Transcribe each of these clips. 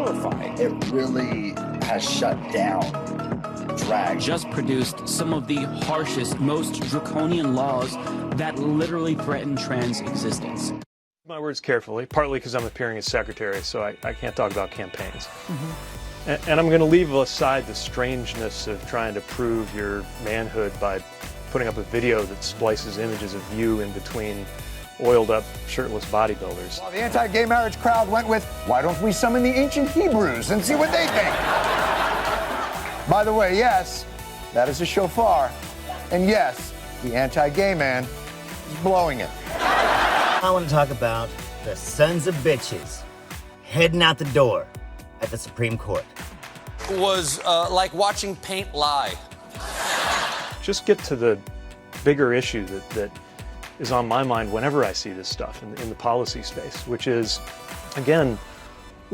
horrifying. It really has shut down drag. Just produced some of the harshest, most draconian laws that literally threaten trans existence. My words carefully, partly because I'm appearing as secretary, so I can't talk about campaigns. And I'm going to leave aside the strangeness of trying to prove your manhood by putting up a video that splices images of you in between oiled up, shirtless bodybuilders. Well, the anti-gay marriage crowd went with, why don't we summon the ancient Hebrews and see what they think? By the way, yes, that is a shofar. And yes, the anti-gay man is blowing it. I want to talk about the sons of bitches heading out the door at the Supreme Court. It was like watching paint lie. Just get to the bigger issue that is on my mind whenever I see this stuff in the policy space, which is, again,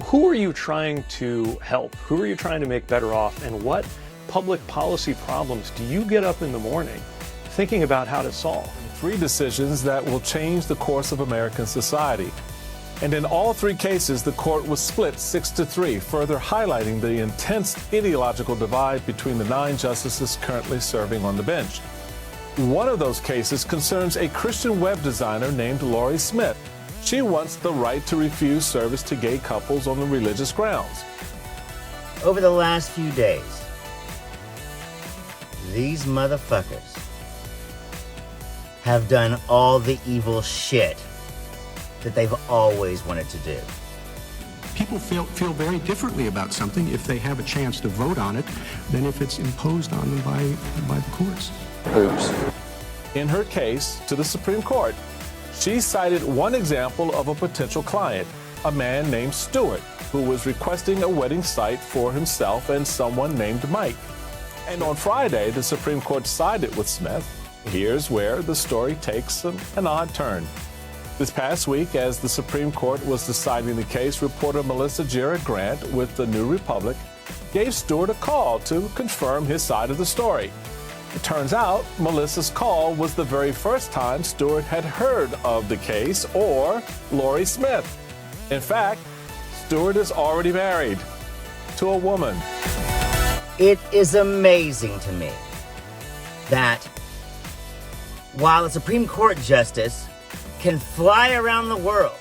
who are you trying to help? Who are you trying to make better off? And what public policy problems do you get up in the morning thinking about how to solve? 3 decisions that will change the course of American society. And in all 3 cases, the court was split 6-3, further highlighting the intense ideological divide between the 9 justices currently serving on the bench. One of those cases concerns a Christian web designer named Lorie Smith. She wants the right to refuse service to gay couples on the religious grounds. Over the last few days, these motherfuckers have done all the evil shit that they've always wanted to do. People feel very differently about something if they have a chance to vote on it than if it's imposed on them by the courts. Oops. In her case to the Supreme Court, she cited one example of a potential client, a man named Stewart, who was requesting a wedding site for himself and someone named Mike. And on Friday, the Supreme Court sided with Smith. Here's where the story takes an odd turn. This past week, as the Supreme Court was deciding the case, reporter Melissa Jarrett Grant with the New Republic gave Stewart a call to confirm his side of the story. It turns out Melissa's call was the very first time Stewart had heard of the case or Lorie Smith. In fact, Stewart is already married to a woman. It is amazing to me that while a Supreme Court justice can fly around the world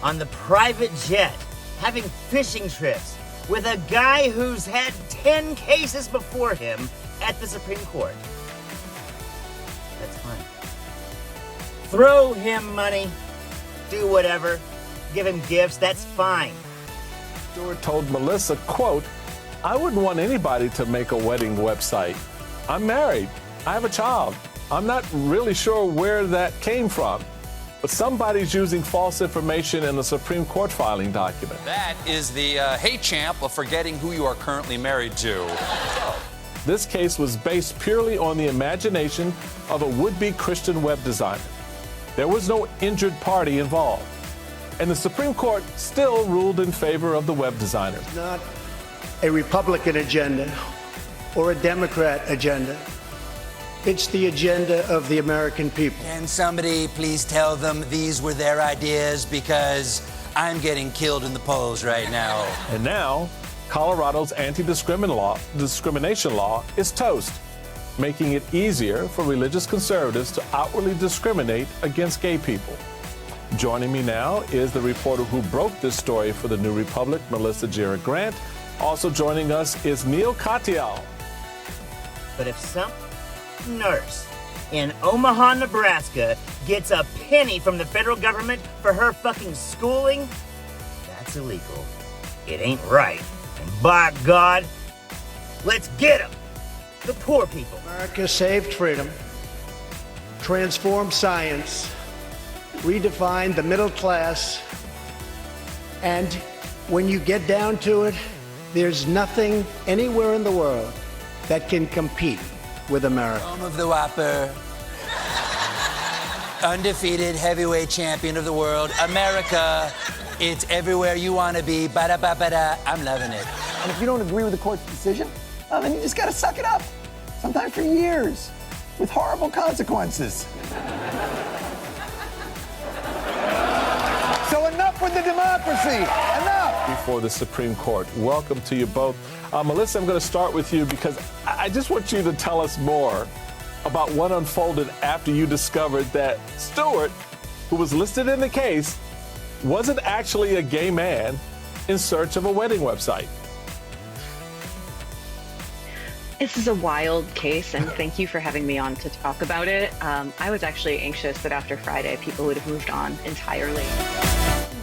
on the private jet, having fishing trips with a guy who's had 10 cases before him at the Supreme Court, that's fine. Throw him money, do whatever, give him gifts, that's fine. Stewart told Melissa, quote, I wouldn't want anybody to make a wedding website. I'm married. I have a child. I'm not really sure where that came from, but somebody's using false information in the Supreme Court filing document. That is the hey champ of forgetting who you are currently married to. This case was based purely on the imagination of a would-be Christian web designer. There was no injured party involved. And the Supreme Court still ruled in favor of the web designer. Not a Republican agenda or a Democrat agenda. It's the agenda of the American people. Can somebody please tell them these were their ideas, because I'm getting killed in the polls right now. And now, Colorado's anti-discrimination law is toast, making it easier for religious conservatives to outwardly discriminate against gay people. Joining me now is the reporter who broke this story for the New Republic, Melissa Jarrett Grant. Also joining us is Neil Katyal. But if some nurse in Omaha, Nebraska gets a penny from the federal government for her fucking schooling, that's illegal. It ain't right. And by God, let's get them. The poor people. America saved freedom, transformed science, redefined the middle class, and when you get down to it, there's nothing anywhere in the world that can compete with America. Home of the Whopper, undefeated heavyweight champion of the world, America. It's everywhere you want to be. Ba-da-ba-ba-da. I'm loving it. And if you don't agree with the court's decision, well, then you just gotta suck it up. Sometimes for years, with horrible consequences. So enough with the democracy. Enough. before the Supreme Court. Welcome to you both. Melissa, I'm going to start with you because I just want you to tell us more about what unfolded after you discovered that Stewart, who was listed in the case, wasn't actually a gay man in search of a wedding website. This is a wild case, and thank you for having me on to talk about it. I was actually anxious that after Friday, people would have moved on entirely.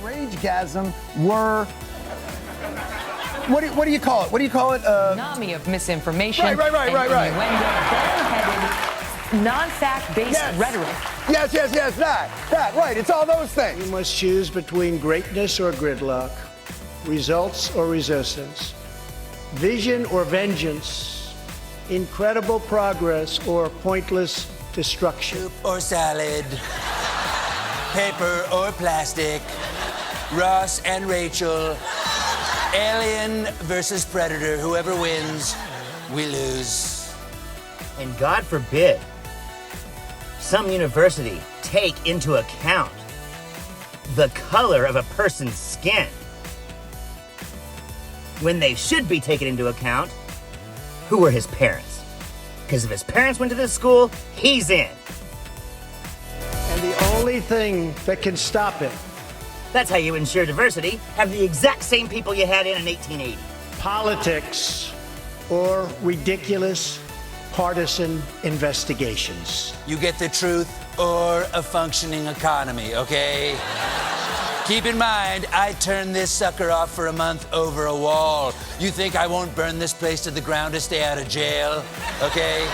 Ragegasm were, what do you call it? What do you call it? Tsunami of misinformation. Right. Boneheaded, non-fact-based rhetoric. Yes, that, right. It's all those things. You must choose between greatness or gridlock, results or resistance, vision or vengeance, incredible progress or pointless destruction. Soup or salad, paper or plastic, Ross and Rachel, alien versus predator. Whoever wins, we lose. And God forbid some university take into account the color of a person's skin when they should be taken into account who were his parents. Because if his parents went to this school, he's in. And the only thing that can stop it, That's how you ensure diversity. Have the exact same people you had in 1880. politics or ridiculous partisan investigations. You get the truth or a functioning economy, okay? Keep in mind, I turned this sucker off for a month over a wall. You think I won't burn this place to the ground to stay out of jail, okay?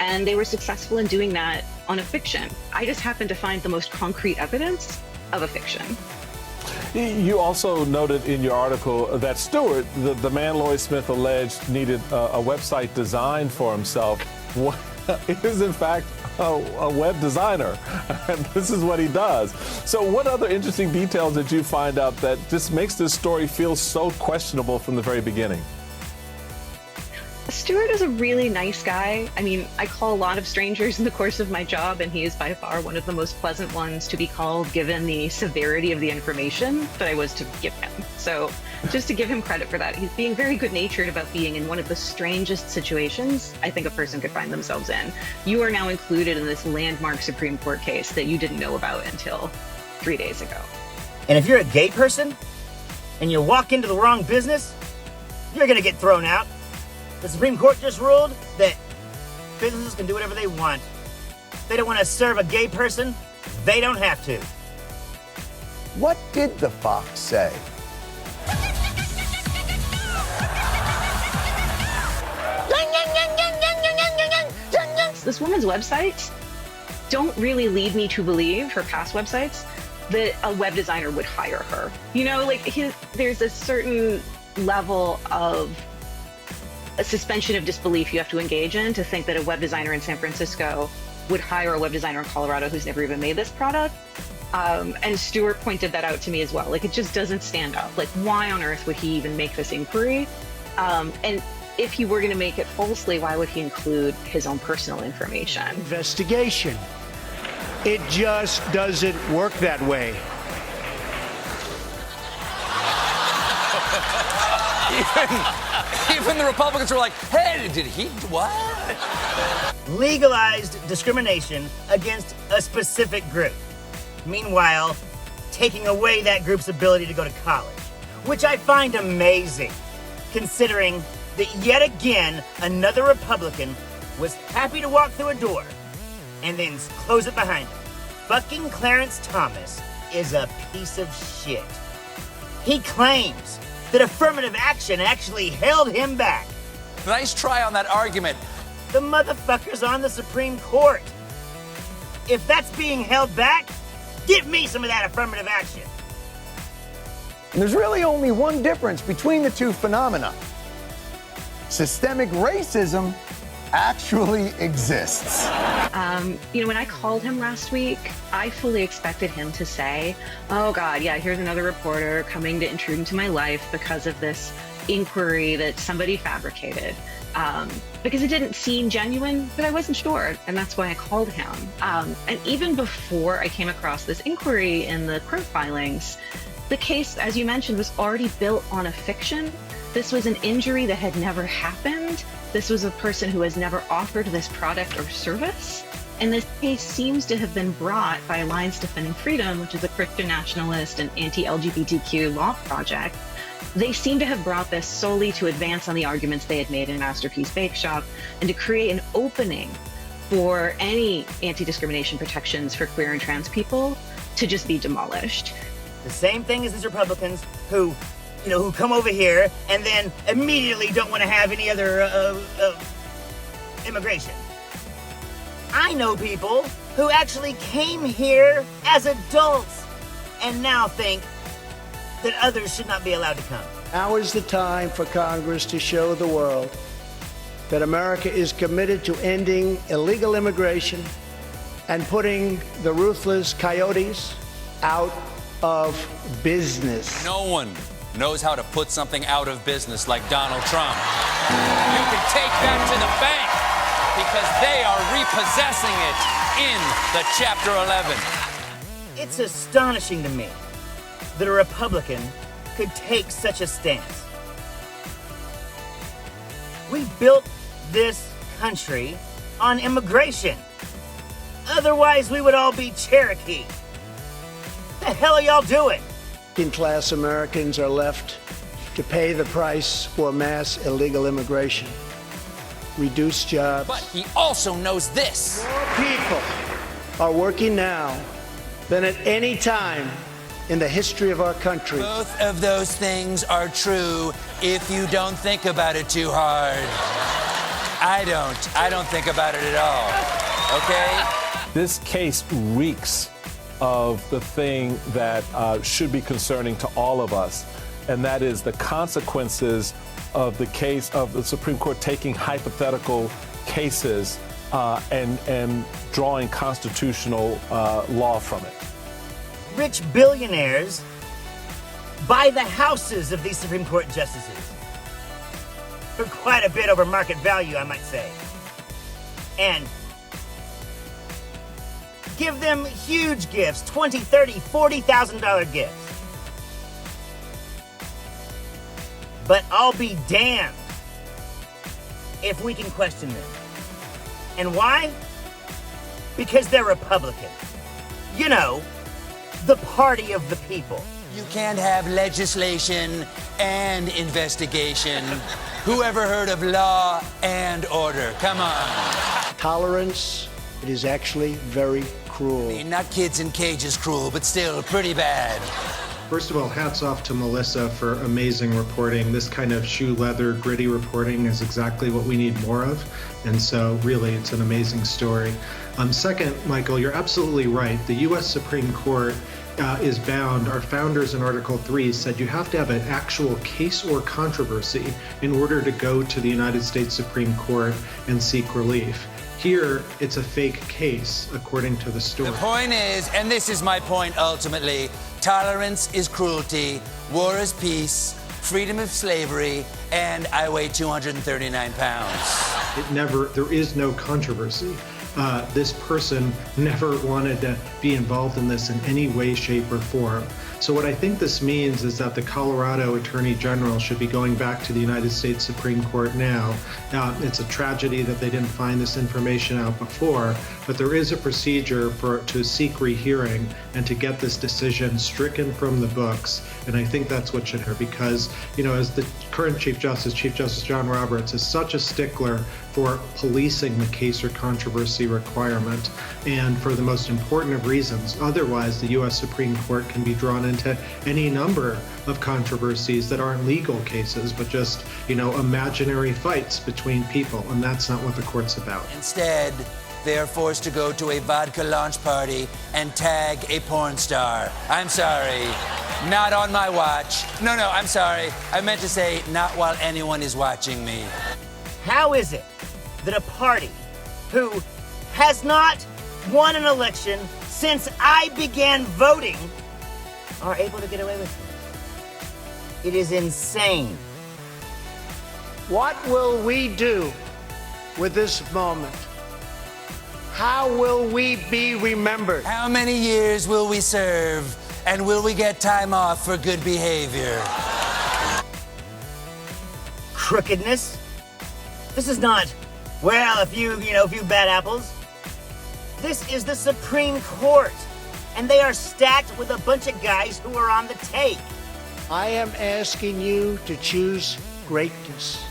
And they were successful in doing that on a fiction. I just happened to find the most concrete evidence of a fiction. You also noted in your article that Stewart, the man Lloyd Smith alleged needed a website designed for himself, is in fact a web designer, and this is what he does. So what other interesting details did you find out that just makes this story feel so questionable from the very beginning? Stewart is a really nice guy. I mean, I call a lot of strangers in the course of my job, and he is by far one of the most pleasant ones to be called given the severity of the information that I was to give him. So just to give him credit for that, he's being very good-natured about being in one of the strangest situations I think a person could find themselves in. You are now included in this landmark Supreme Court case that you didn't know about until 3 days ago. And if you're a gay person and you walk into the wrong business, you're gonna get thrown out. The Supreme Court just ruled that businesses can do whatever they want. If they don't want to serve a gay person, they don't have to. What did the fox say? This woman's websites don't really lead me to believe, her past websites, that a web designer would hire her. You know, like there's a certain level of a suspension of disbelief you have to engage in to think that a web designer in San Francisco would hire a web designer in Colorado who's never even made this product. And Stewart pointed that out to me as well. Like, it just doesn't stand up. Like, why on earth would he even make this inquiry? And if he were going to make it falsely, why would he include his own personal information? Investigation. It just doesn't work that way. Even the Republicans were like, hey, did he, what? Legalized discrimination against a specific group. Meanwhile, taking away that group's ability to go to college, which I find amazing, considering that yet again, another Republican was happy to walk through a door and then close it behind him. Fucking Clarence Thomas is a piece of shit. He claims that affirmative action actually held him back. Nice try on that argument. The motherfucker's on the Supreme Court. If that's being held back, give me some of that affirmative action. And there's really only one difference between the two phenomena. Systemic racism actually exists. You know, when I called him last week, I fully expected him to say, oh God, yeah, here's another reporter coming to intrude into my life because of this inquiry that somebody fabricated. Because it didn't seem genuine, but I wasn't sure, and that's why I called him. And even before I came across this inquiry in the court filings, The case, as you mentioned, was already built on a fiction. This was an injury that had never happened. This was a person who has never offered this product or service. And this case seems to have been brought by Alliance Defending Freedom, which is a Christian nationalist and anti-LGBTQ law project. They seem to have brought this solely to advance on the arguments they had made in Masterpiece Bake Shop and to create an opening for any anti-discrimination protections for queer and trans people to just be demolished. The same thing as these Republicans who come over here and then immediately don't want to have any other immigration. I know people who actually came here as adults and now think that others should not be allowed to come. Now is the time for Congress to show the world that America is committed to ending illegal immigration and putting the ruthless coyotes out of business. No one knows how to put something out of business like Donald Trump. You can take that to the bank because they are repossessing it in the Chapter 11. It's astonishing to me that a Republican could take such a stance. We built this country on immigration. Otherwise, we would all be Cherokee. What the hell are y'all doing? Working-class Americans are left to pay the price for mass illegal immigration, reduced jobs. But he also knows this. More people are working now than at any time in the history of our country. Both of those things are true if you don't think about it too hard. I don't think about it at all, okay? This case reeks of the thing that should be concerning to all of us, and that is the consequences of the case of the Supreme Court taking hypothetical cases and drawing constitutional law from it. Rich billionaires buy the houses of these Supreme Court justices for quite a bit over market value, I might say. And give them huge gifts, $20,000, $30,000, $40,000 gifts. But I'll be damned if we can question them. And why? Because they're Republican. You know, the party of the people. You can't have legislation and investigation. Who ever heard of law and order? Come on. Tolerance, it is actually very cruel. I mean, not kids in cages cruel, but still pretty bad. First of all, hats off to Melissa for amazing reporting. This kind of shoe leather, gritty reporting is exactly what we need more of. And so really, it's an amazing story. Second, Michael, you're absolutely right. The U.S. Supreme Court is bound. Our founders in Article 3 said you have to have an actual case or controversy in order to go to the United States Supreme Court and seek relief. Here, it's a fake case, according to the story. The point is, and this is my point ultimately, tolerance is cruelty, war is peace, freedom is slavery, and I weigh 239 pounds. There is no controversy. This person never wanted to be involved in this in any way, shape, or form. So what I think this means is that the Colorado Attorney General should be going back to the United States Supreme Court now. It's a tragedy that they didn't find this information out before, but there is a procedure to seek rehearing and to get this decision stricken from the books. And I think that's what should happen because, as the current Chief Justice John Roberts, is such a stickler for policing the case or controversy requirement, and for the most important of reasons. Otherwise, the U.S. Supreme Court can be drawn into any number of controversies that aren't legal cases, but just, imaginary fights between people, and that's not what the court's about. Instead, they are forced to go to a vodka launch party and tag a porn star. I'm sorry, not on my watch. No, I'm sorry. I meant to say not while anyone is watching me. How is it that a party who has not won an election since I began voting are able to get away with it? It is insane. What will we do with this moment? How will we be remembered? How many years will we serve And will we get time off for good behavior? Crookedness? This is not, well, a few bad apples. This is the Supreme Court, and they are stacked with a bunch of guys who are on the take. I am asking you to choose greatness,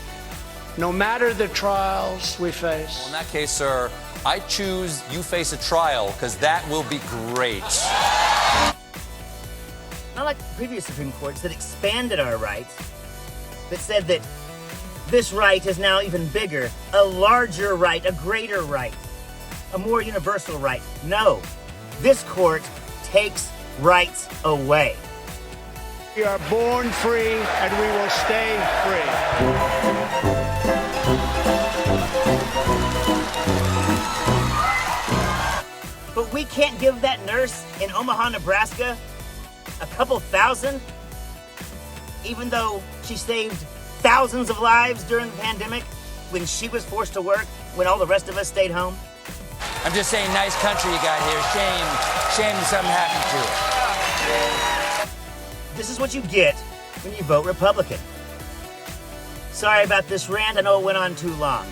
no matter the trials we face. Well, in that case, sir, I choose you face a trial, because that will be great. Not like the previous Supreme Courts that expanded our rights, that said that this right is now even bigger, a larger right, a greater right, a more universal right. No, this court takes rights away. We are born free and we will stay free. But we can't give that nurse in Omaha, Nebraska, a couple thousand, even though she saved thousands of lives during the pandemic when she was forced to work, when all the rest of us stayed home. I'm just saying, nice country you got here. Shame something happened to it. This is what you get when you vote Republican. Sorry about this rant. I know it went on too long.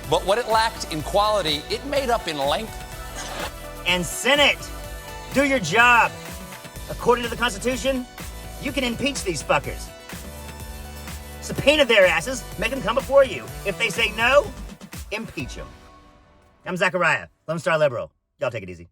But what it lacked in quality, it made up in length. And Senate, do your job. According to the Constitution, you can impeach these fuckers. Subpoena their asses, make them come before you. If they say no, impeach them. I'm Zachariah, Lone Star Liberal. Y'all take it easy.